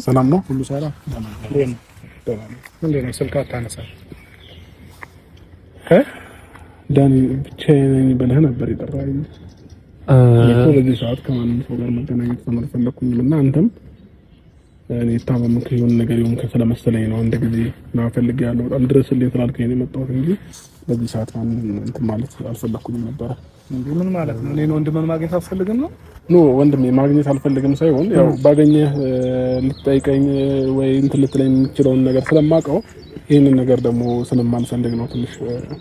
ሰላም ነው ሁሉ ሰላም እንዴ ነው ስልክ አታነሳ ዳኒ ብቻዬን ብለህ ነበር የጠራኸኝ በዚህ ሰዓት ከማንም ሰው ጋር መገናኘት ተመልፈልኩኝና አንተም እኔ ታመምኩ የሆነ ነገር ይሁን ከሰለመሰለኝ ነው አንድ ጊዜ ማፈልግ ያለው በጣም ድረስልኝ ስላልከኝ ነው የመጣሁት እንጂ በዚህ ሰዓት እንትን ማለት አልፈለኩኝም ነበር። ምን ማለት ነው? እኔ ወንድምን ማግኘት አልፈልግም ነው? ኖ ወንድሜ ማግኘት አልፈልግም ሳይሆን ያው ባገኘህ ልትጠይቀኝ ወይ እንትን ልትለኝ የምትችለውን ነገር ስለማውቀው ይሄንን ነገር ደግሞ ስለማልፈልግ ነው ትንሽ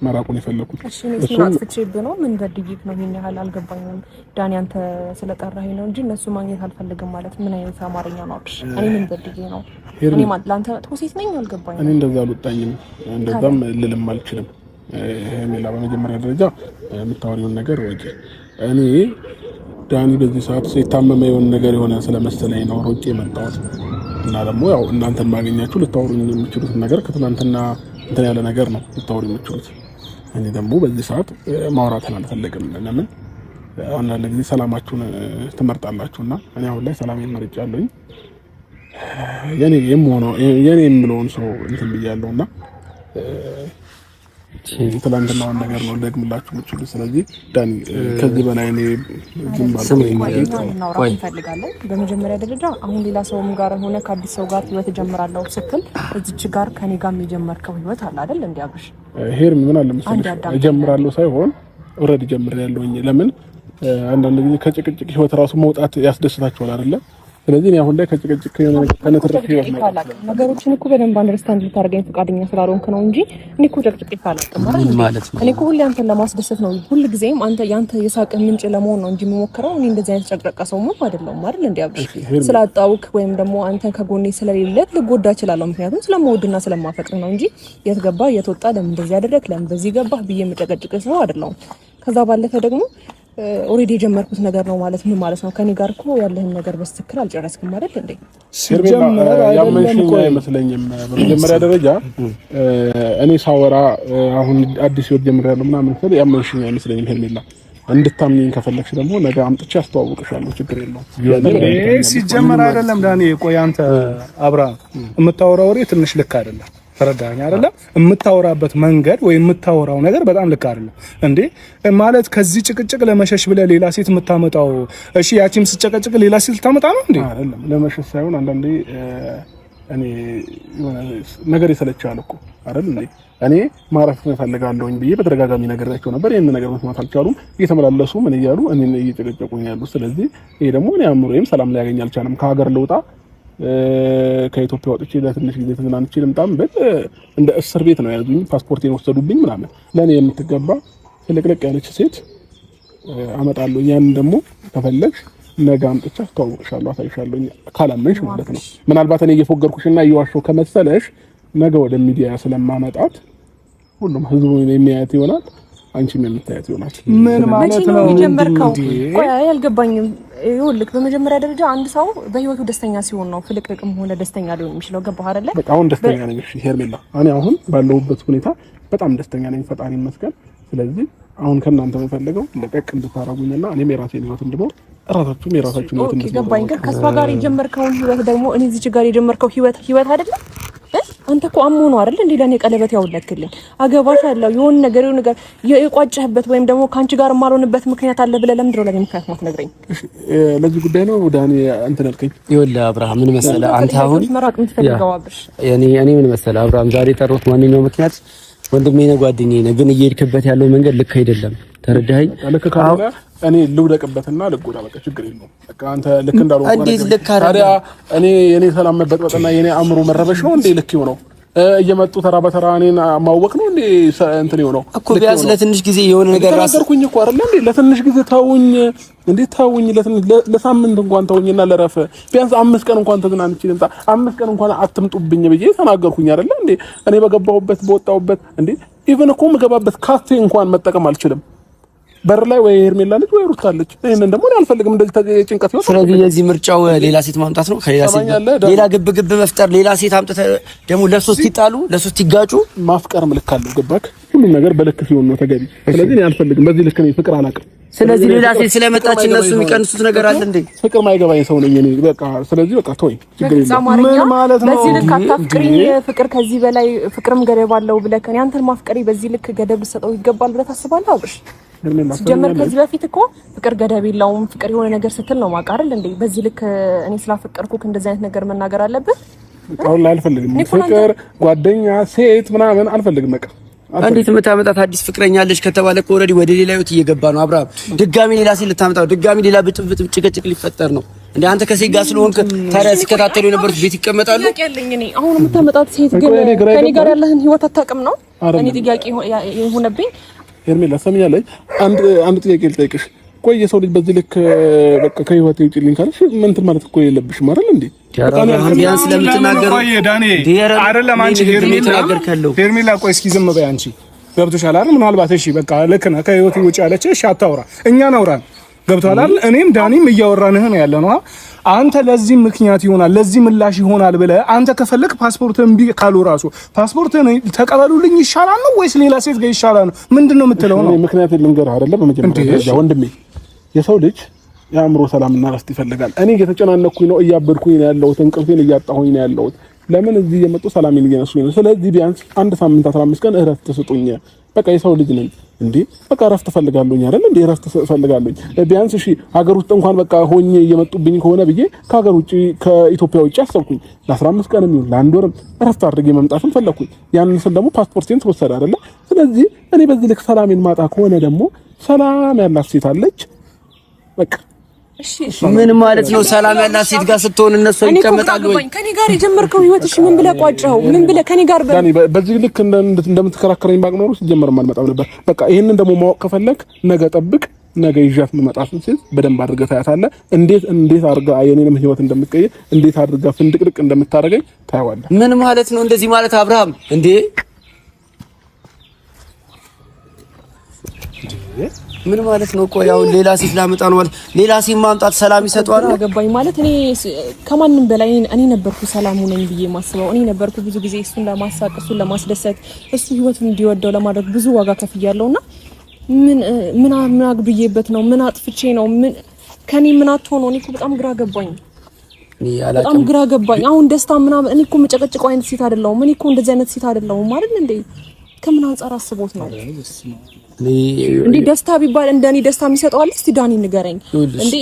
መራቁን የፈለኩት። እሱ አጥፍቼብህ ነው ምን በድይት ነው ይሄን ያህል አልገባኝም። ዳኒ አንተ ስለጠራኸኝ ነው እንጂ እነሱ ማግኘት አልፈልግም ማለት ምን አይነት አማርኛ ነው? እኔ ምን በድዬ ነው? እኔ ማለት ላንተ ተውሲት ነኝ አልገባኝም። እኔ እንደዛ አልወጣኝም እንደዛም ልልም አልችልም። ሄሜላ በመጀመሪያ ደረጃ የምታወሪውን ነገር ወጪ እኔ ዳኒ በዚህ ሰዓት የታመመ የሆነ ነገር የሆነ ስለመሰለኝ ነው ሮጬ የመጣሁት እና ደግሞ ያው እናንተን ማግኘታችሁ ልታወሩኝ የምትችሉት ነገር ከትናንትና እንትን ያለ ነገር ነው ልታወሩ የምትችሉት። እኔ ደግሞ በዚህ ሰዓት ማውራትን አልፈልግም። ለምን አንዳንድ ጊዜ ሰላማችሁን ትመርጣላችሁና እኔ አሁን ላይ ሰላሜን መርጫለሁኝ። የኔ የምለውን ሰው እንትን ብያለሁና ትላንትናውን ነገር ነው ደግምላችሁ የምትችሉት። ስለዚህ ዳኒ ከዚህ በላይ እኔ ማውራት እንፈልጋለን። በመጀመሪያ ደረጃ አሁን ሌላ ሰውም ጋር ሆነ ከአዲስ ሰው ጋር ህይወት ጀምራለሁ ስትል እዚች ጋር ከኔ ጋር የጀመርከው ህይወት አለ አይደል? እንዲያብሽ ሄር ምን አለ መሰለሽ ጀምራለሁ ሳይሆን ኦሬዲ ጀምሬያለሁኝ። ለምን አንዳንድ ጊዜ ከጭቅጭቅ ህይወት ራሱ መውጣት ያስደስታችኋል አይደል? ስለዚህ እኔ አሁን ላይ ከጭቅጭቅ የሆነ ከነተረፈ ነገሮችን እኮ በደንብ አንደርስታንድ ልታደርገኝ ፈቃደኛ ስላልሆንክ ነው እንጂ እኔ እኮ ጭቅጭቅ አላውቅም ማለት ነው። እኔ እኮ ሁሌ አንተን ለማስደሰት ነው ሁሉ ጊዜም ያንተ የሳቅ ምንጭ ለመሆን ነው እንጂ የምሞክረው እኔ እንደዚህ አይነት ጨቅጨቃ ሰው አይደለም አይደል? እንዲያብሽ ስላጣውክ ወይም ደግሞ አንተ ከጎኔ ስለሌለ ልጎዳ እችላለሁ። ምክንያቱም ስለምወድና ስለማፈቅር ነው እንጂ የት ገባ የት ወጣ ለምን እንደዚህ ያደረክ ለምን በዚህ ገባህ ብዬ የምጨቀጭቅ ሰው አይደለም። ከዛ ባለፈ ደግሞ ኦሬዲ የጀመርኩት ነገር ነው ማለት ምን ማለት ነው? ከኔ ጋር እኮ ያለህን ነገር በስትክክል አልጨረስክም አይደል እንዴ? ሲጀመር ያመንሽኝ አይመስለኝም። በመጀመሪያ ደረጃ እኔ ሳወራ አሁን አዲስ ህይወት ጀምሬያለሁ ምናምን ስለ ያመንሽኝ አይመስለኝም። ሄሜላ እንድታምኚኝ ከፈለግሽ ደግሞ ነገ አምጥቼ አስተዋውቅሻለሁ። ችግር የለውም። ሲጀመር አይደለም ዳኒ ቆይ አንተ አብራ የምታወራው ወሬ ትንሽ ልክ አይደለም። ተረዳኝ አይደለም? የምታወራበት መንገድ ወይ የምታወራው ነገር በጣም ልክ አይደለም እንዴ ማለት ከዚህ ጭቅጭቅ ለመሸሽ ብለ ሌላ ሴት የምታመጣው እሺ ያቺም ስጨቀጭቅ ሌላ ሴት ታመጣ ነው እንዴ? አይደለም ለመሸሽ ሳይሆን አንዳንዴ እኔ ነገር ይሰለቻል እኮ አይደል እንዴ? እኔ ማረፍ እፈልጋለሁኝ ብዬ በተደጋጋሚ ነገራቸው ነበር። ይሄን ነገር መስማት አልቻሉም። እየተመላለሱ ምን እያሉ እኔን እየጨቀጨቁኝ ያሉ። ስለዚህ ይሄ ደግሞ እኔ አእምሮዬም ሰላም ሊያገኝ አልቻለም። ከሀገር ልውጣ ከኢትዮጵያ ወጥቼ ለትንሽ ጊዜ ተዝናንቼ ልምጣም ብል እንደ እስር ቤት ነው ያዙኝ። ፓስፖርቴን ወሰዱብኝ ምናምን። ለኔ የምትገባ ትልቅልቅ ያለች ሴት አመጣለሁ። ያን ደግሞ ከፈለግሽ ነገ አምጥቼ አስተዋውቅሻለሁ፣ አሳይሻለሁ ካላመንሽ ማለት ነው። ምናልባት እኔ እየፎገርኩሽና እየዋሸሁ ከመሰለሽ ነገ ወደ ሚዲያ ስለማመጣት ሁሉም ህዝቡ የሚያያት ይሆናል፣ አንቺም የምታያት ይሆናል። ምን ማለት ነው? ቆይ አልገባኝም። ይኸውልህ በመጀመሪያ ደረጃ አንድ ሰው በህይወቱ ደስተኛ ሲሆን ነው ፍልቅልቅም ሆነ ደስተኛ ሊሆን የሚችለው። ገባህ አይደለ? በቃ አሁን ደስተኛ ነኝ። እሺ ሄርሜላ፣ እኔ አሁን ባለሁበት ሁኔታ በጣም ደስተኛ ነኝ፣ ፈጣሪ ይመስገን። ስለዚህ አሁን ከእናንተ የምፈልገው ለቀቅ እንድታረጉኝና እኔም የራሴን ህይወት እንድኖር እራሳችሁም የራሳችሁን ህይወት እንድትኖሩ። ገባኝ። ግን ከሷ ጋር የጀመርከውን ህይወት ደግሞ እኔ እዚህ ጋር የጀመርከው ህይወት አይደለም። አንተ እኮ አሞ ነው አይደል እንዴ ለኔ ቀለበት ያውለክልኝ አገባሻለሁ የሆነ ነገር የቋጨህበት ወይም ደግሞ ካንቺ ጋር ማልሆንበት ምክንያት አለ ብለህ ለምን ድሮ ለኔ ምክንያት ማትነግረኝ? ለዚህ ጉዳይ ነው ዳኒ እንትን አልከኝ። ይኸውልህ አብርሃም ምን መሰለህ አንተ አሁን መራቅ የምትፈልገው አብርሽ እኔ ምን መሰለህ አብርሃም ዛሬ ጠሮት ማንኛው ምክንያት ወንድሜ ነው ጓደኛዬ ነው፣ ግን እየሄድክበት ያለው መንገድ ልክ አይደለም። ተረዳኸኝ? ልክ ካለ እኔ ልውደቅበትና ልጎዳ በቃ ችግር የለውም። በቃ አንተ ልክ እንዳልሆነ እንዴት ልክ አይደለም? ታዲያ እኔ ሰላም መበጥበጥና የኔ አእምሮ መረበሽ ነው እንዴ ልክ ይሆነው? እየመጡ ተራ በተራ እኔን ማወቅ ነው እንዴ እንትን ይሆነው እኮ? ቢያንስ ለትንሽ ጊዜ የሆነ ነገር ራስ ተናገርኩኝ እኮ አይደል እንዴ? ለትንሽ ጊዜ ተውኝ እንዴ ተውኝ፣ ለሳምንት እንኳን ተውኝና ለረፈ ቢያንስ 5 ቀን እንኳን ተዝናንቼ ልምጣ፣ 5 ቀን እንኳን አትምጡብኝ ብዬ ተናገርኩኝ አይደል እንዴ? እኔ በገባሁበት በወጣሁበት እንዴ ኢቭን እኮ የምገባበት ካፌ እንኳን መጠቀም አልችልም። በር ላይ ወይ ሄርሜላ ልጅ ወይ ሩታ ልጅ። ይሄንን ደግሞ እኔ አልፈልግም እንደዚህ ጭንቀት ነው። ስለዚህ የዚህ ምርጫው ሌላ ሴት ማምጣት ነው። ከሌላ ሴት ሌላ ግብ መፍጠር፣ ሌላ ሴት አምጥተህ ደግሞ ለሶስት ይጣሉ፣ ለሶስት ይጋጩ። ማፍቀር ምልክ አለው። ገባክ? ሁሉም ነገር በልክ ሲሆን ነው ተገቢ። ስለዚህ እኔ አልፈልግም በዚህ ልክ ነው ፍቅር አላውቅም። ስለዚህ ሌላ ሴት ስለመጣች እነሱ የሚቀንሱት ነገር አለ እንዴ? ፍቅር ማይገባኝ ሰው ነኝ እኔ በቃ። ስለዚህ በቃ ተወኝ፣ ችግር የለም። ምን ማለት ነው? በዚህ ልክ አታፍቅሪኝ፣ ፍቅር ከዚህ በላይ ፍቅርም ገደብ አለው ብለህ ከኔ አንተን ማፍቀሪ በዚህ ልክ ገደብ ልሰጠው ይገባል ብለህ ታስባለህ? አብርሽ ጀመር ከዚህ በፊት እኮ ፍቅር ገደብ የለውም ፍቅር የሆነ ነገር ስትል ነው ማቃረል እንዴ? በዚህ ልክ እኔ ስላፈቀርኩክ እንደዚህ አይነት ነገር መናገር አለብህ? አሁን ላይ አልፈልግም። ፍቅር ጓደኛ ሴት ምናምን አልፈልግም በቃ። እንዴት የምታመጣት አዲስ ፍቅረኛ አለች ከተባለ እኮ ኦልሬዲ ወደ ሌላ ህይወት እየገባ ነው አብርሃም። ድጋሚ ሌላ ሴት ልታመጣው፣ ድጋሚ ሌላ ብጥብጥ ጭቅጭቅ ሊፈጠር ነው እንዴ? አንተ ከሴት ጋር ስለሆንክ ታዲያ ሲከታተሉ የነበሩት ቤት ይቀመጣሉ? እኔ አሁን የምታመጣት ሴት ግን ከኔ ጋር ያለህን ህይወት አታውቅም ነው እኔ ጥያቄ የሆነብኝ። ሄርሜላ ሰምኛለች። አንድ ጥያቄ ልጠይቅሽ። ቆይ የሰው ልጅ በዚህ ልክ በቃ ከህይወት ይውጪልኝ ካለሽ ምን እንትን ማለት እኮ የለብሽም አይደል እንዴ? ቢያንስ ስለምትናገሩ ዳኔ አይደለም አንቺ ሄርሜላ ቆይ እስኪ ዝም በይ አንቺ። ገብቶሻል አይደል? ምናልባት እሺ በቃ ልክ ነህ ከህይወት ውጪ ያለች እሺ አታውራ፣ እኛ ናውራን። ገብቶሃል አይደል? እኔም ዳኒም እያወራንህ ነው ያለ ነው። አንተ ለዚህ ምክንያት ይሆናል ለዚህ ምላሽ ይሆናል ብለህ አንተ ከፈለክ ፓስፖርት እምቢ ካሉ ራሱ ፓስፖርት ተቀበሉልኝ ይሻላል ነው ወይስ ሌላ ሴት ጋር ይሻላል ነው? ምንድነው የምትለው ነው? ምክንያት ልንገርህ አይደለም በመጀመሪያ ደረጃ ወንድሜ፣ የሰው ልጅ የአእምሮ ሰላምና ረፍት ይፈልጋል። እኔ እየተጨናነኩኝ ነው፣ እያበድኩኝ ነው ያለሁት፣ እንቅልፌን እያጣሁኝ ነው ያለሁት። ለምን እዚህ የመጡ ሰላሜን እየነሱኝ ነው? ስለዚህ ቢያንስ አንድ ሳምንት 15 ቀን እረፍት ስጡኝ። በቃ የሰው ልጅ ነኝ እንዴ? በቃ እረፍት ፈልጋለሁኝ አይደል እንዴ? እረፍት ፈልጋለሁኝ ቢያንስ። እሺ ሀገር ውስጥ እንኳን በቃ ሆኜ እየመጡብኝ ከሆነ ብዬ ከሀገር ውጪ ከኢትዮጵያ ውጪ አሰብኩኝ ለ15 ቀን የሚሆን ለአንድ ወርም እረፍት አድርጌ መምጣትም ፈለኩኝ። ያንን ስል ደግሞ ፓስፖርቴን ተወሰደ አይደለ? ስለዚህ እኔ በዚህ ልክ ሰላሜን ማጣ ከሆነ ደግሞ ሰላም ያላት ሴት አለች በቃ። ምን ማለት ነው? ሰላም ያላት ሴት ጋር ስትሆን እነሱ ይቀመጣሉ ወይ? ከኔ ጋር የጀመርከው ህይወት እሺ ምን ብለህ ቋጨኸው? ምን ብለህ ከኔ ጋር በዚህ ልክ እንደምትከራከረኝ ባቅ ኖሮ ሲጀመር አልመጣም ነበር። በቃ ይሄንን ደግሞ ማወቅ ከፈለክ ነገ ጠብቅ። ነገ ይዣት የምመጣትን ሴት በደንብ አድርገህ ታያታለህ። እንዴት አድርጋ የኔንም ህይወት እንደምትቀይር፣ እንዴት አድርጋ ፍንድቅድቅ እንደምታደርገኝ ታያዋለህ። ምን ማለት ነው እንደዚህ ማለት አብርሃም? እንዴ ምን ማለት ነው? ቆይ አሁን ሌላ ሴት ላመጣ ነው ማለት ሌላ ሴት ማምጣት ሰላም ይሰጣል? አገባኝ ማለት እኔ ከማንም በላይ እኔ ነበርኩ ሰላሙ ነኝ ብዬ ማስበው። እኔ ነበርኩ ብዙ ጊዜ እሱን ለማሳቅ እሱን ለማስደሰት እሱ ህይወቱን እንዲወደው ለማድረግ ብዙ ዋጋ ከፍያለሁና ምን አግብዬበት ነው? ምን አጥፍቼ ነው? ከኔ ምን አትሆነው? እኔ እኮ በጣም ግራ ገባኝ። በጣም ግራ ገባኝ። አሁን ደስታ ምናምን እኔ እኮ መጨቀጭቀው አይነት ሴት አይደለሁም። እኔ እኮ እንደዚህ አይነት ሴት አይደለሁም ማለት እንዴ? ከምን አንፃር አስቦት ነው እንዴ? ደስታ ቢባል እንደኔ ደስታ የሚሰጠው አለ? እስቲ ዳኒ ንገረኝ እንዴ።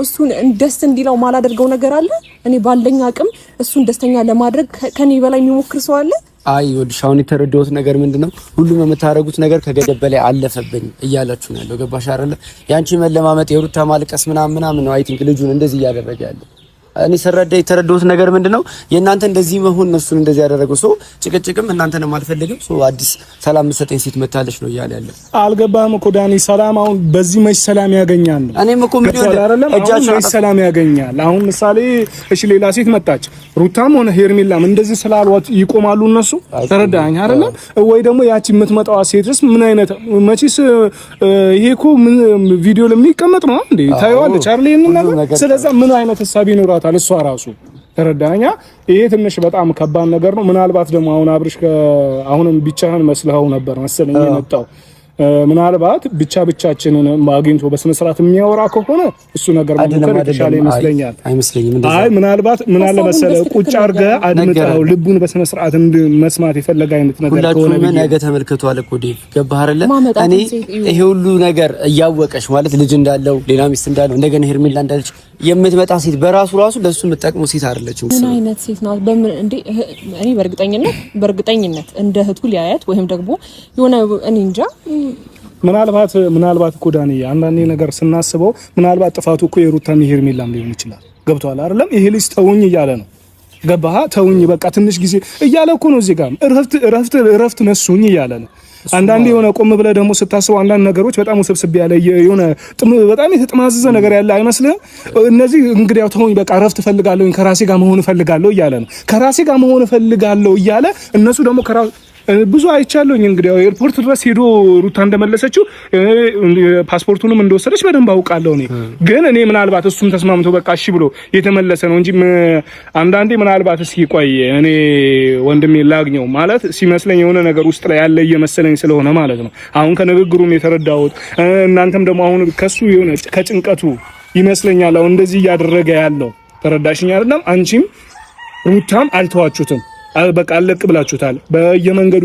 እሱን ደስ እንዲለው ማላደርገው ነገር አለ? እኔ ባለኝ አቅም እሱን ደስተኛ ለማድረግ ከኔ በላይ የሚሞክር ሰው አለ? አይ ወድሽ አሁን የተረዳሁት ነገር ምንድነው፣ ሁሉም የምታረጉት ነገር ከገደብ በላይ አለፈብኝ እያላችሁ ነው ያለው። ገባሽ አይደለ? ያንቺ መለማመጥ የሩታ ማልቀስ ምናምን ነው። አይ ቲንክ ልጁን እንደዚህ እያደረገ ያለው እኔ ሰረዳ የተረዳሁት ነገር ምንድነው የእናንተ እንደዚህ መሆን እነሱን እንደዚህ ያደረገው ሰው ጭቅጭቅም እናንተን አልፈልግም ሰው አዲስ ሰላም መሰጠኝ ሴት መታለች ነው እያለ ያለው። አልገባህም እኮ ዳኒ። ሰላም አሁን በዚህ መች ሰላም ያገኛል? እኔም እኮ ምን ይወጣ እጃቸው ሰላም ያገኛል። አሁን ምሳሌ እሺ ሌላ ሴት መጣች፣ ሩታም ሆነ ሄርሜላም እንደዚህ ስላልዋት ይቆማሉ እነሱ? ተረዳኸኝ አይደለ? ወይ ደግሞ ያቺ የምትመጣዋ ሴትስ ምን አይነት መቼስ ይሄ እኮ ቪዲዮ ለሚቀመጥ ነው እንዴ? ታየዋለች አይደል ይሄንን ነገር። ስለዚህ ምን አይነት ሐሳብ ይኖራታል እሷ ራሱ? ተረዳኛ። ይሄ ትንሽ በጣም ከባድ ነገር ነው። ምናልባት ደግሞ አሁን አብርሽ አሁንም ብቻህን መስለኸው ነበር መሰለኝ የመጣው። ምናልባት ብቻችንን ማግኝቶ በስነ ስርዓት የሚያወራ ከሆነ እሱ ነገር መሞከር ይሻላል ይመስለኛል። አይመስለኝም እንደዛ። አይ ምናልባት ምን አለ መሰለህ ቁጭ አድርገህ አድምጠው ልቡን በስነ ስርዓት መስማት የፈለገ አይነት ነገር ከሆነ ሁላችሁም ነገ ተመልከቱ አለ እኮ ዴቭ። ገባህ አይደለ? እኔ ይሄ ሁሉ ነገር እያወቀሽ ማለት ልጅ እንዳለው ሌላ ሚስት እንዳለው እንደገና ሄርሜላ እንዳለች የምትመጣ ሴት በራሱ ለሱ የምትጠቅመው ሴት አይደለችም። ምን አይነት ሴት ናት? በምን እንዴ? እኔ በእርግጠኝነት እንደ እህቱ ሊያያት ወይም ደግሞ የሆነ እኔ እንጃ። ምናልባት እኮ ዳኒ አንዳንዴ ነገር ስናስበው ምናልባት ጥፋቱ እኮ የሩታም ሄርሜላም ሊሆን ይችላል። ገብቷል አይደለም? ይሄ ልጅ ተውኝ እያለ ነው። ገባህ? ተውኝ በቃ ትንሽ ጊዜ እያለ እኮ ነው። እዚህ ጋር እረፍት ነሱኝ እያለ ነው። አንዳንዴ የሆነ ቆም ብለህ ደግሞ ስታስበው አንዳንድ ነገሮች በጣም ውስብስብ ያለ የሆነ በጣም የተጠማዘዘ ነገር ያለ አይመስልህም? እነዚህ እንግዲህ ያው ተውኝ በቃ እረፍት እፈልጋለሁ ከራሴ ጋር መሆን እፈልጋለሁ እያለ ነው። ከራሴ ጋር መሆን እፈልጋለሁ እያለ እነሱ ደግሞ ብዙ አይቻለሁኝ። እንግዲህ ኤርፖርት ድረስ ሄዶ ሩታ እንደመለሰችው ፓስፖርቱንም እንደወሰደች በደንብ አውቃለሁ እኔ። ግን እኔ ምናልባት እሱም ተስማምቶ በቃ እሺ ብሎ የተመለሰ ነው እንጂ አንዳንዴ ምናልባት እስኪ ቆይ እኔ ወንድሜ ላግኘው ማለት ሲመስለኝ የሆነ ነገር ውስጥ ላይ ያለ እየመሰለኝ ስለሆነ ማለት ነው አሁን ከንግግሩም የተረዳሁት። እናንተም ደግሞ አሁን ከሱ የሆነ ከጭንቀቱ ይመስለኛል አሁን እንደዚህ እያደረገ ያለው ተረዳሽኝ አይደለም? አንቺም ሩታም አልተዋችሁትም፣ በቃ አለቅ ብላችሁታል በየመንገዱ